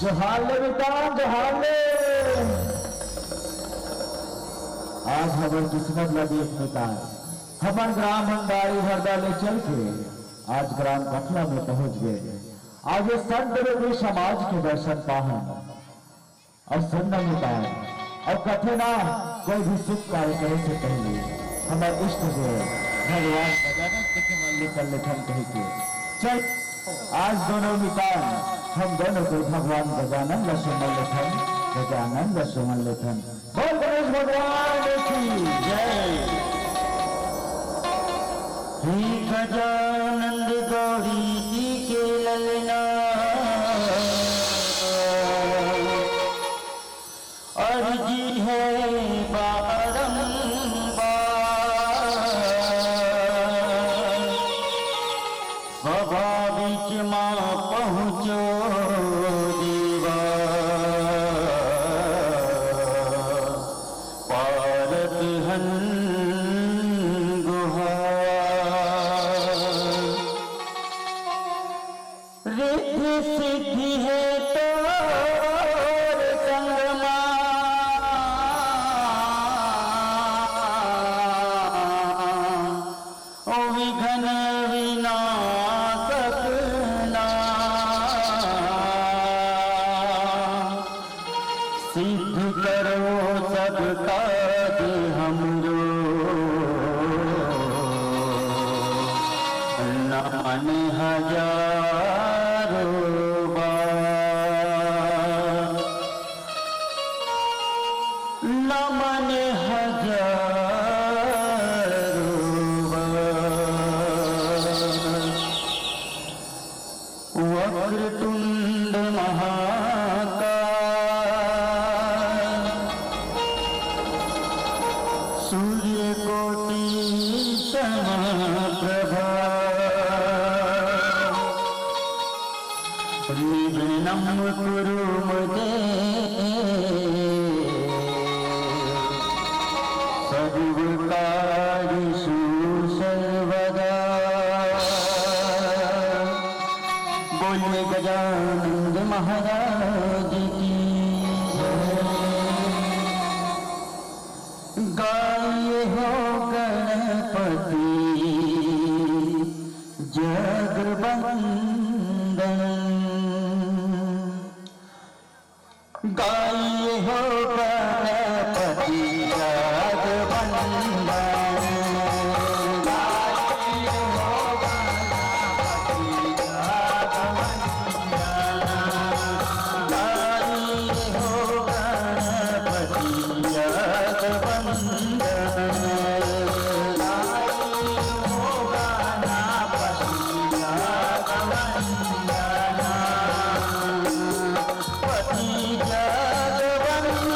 जोहार ले बेटा जोहार ले। आज हमारी किस्मत लगी एक बेटा हमार ग्राम भंडारी हरदा ले चल के आज ग्राम कठला में पहुंच गए। आज ये संत रोगी समाज के दर्शन पाए और सुनना मिटा और कथे ना कोई भी शुभ कार्य करे से पहले हमारे इष्ट जो भगवान गजानन के मंदिर कर लेते कह के चल। आज दोनों मिटा हम दोनों को भगवान गजानन व सुमन लेथन गजानन व सुमन लेथन। बोल गणेश भगवान की जय। हे गजानंद गौरी जी के ललना अर्जी है बारंबार स्वाभाविक माँ पहुँचो देवा पारत हन रिद्धि सिद्धि है तो संगमा विघ्न विनाशक सिद्ध करो सब काज हमरो नमन हजारों बार नमन हजारों बार। वक्रतुंड महाकाय सूर्यकोटि समप्रभा निघ्नं कुरु मुदे सर्वकार्येषु सर्वदा। बोलिए गजानंद महाराज की गाये हो गणपति जगवंदन गाये हो गणपति जगवंदन गाये हो गणपति जगवंदन गाये हो गणपति जगवंदन पति जगवंदन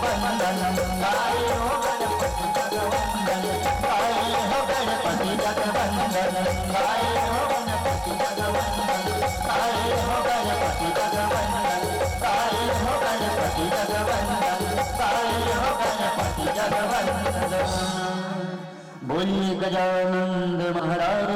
जगवंदन गाए हो गणपति जगवंदन गाए हो गणपति जगवंदन गाए हो गणपति जगवंदन गाए हो गणपति जगवंदन गाए हो गणपति जगवंदन गाए हो गणपति जगवंदन बोलिए गजानंद महाराज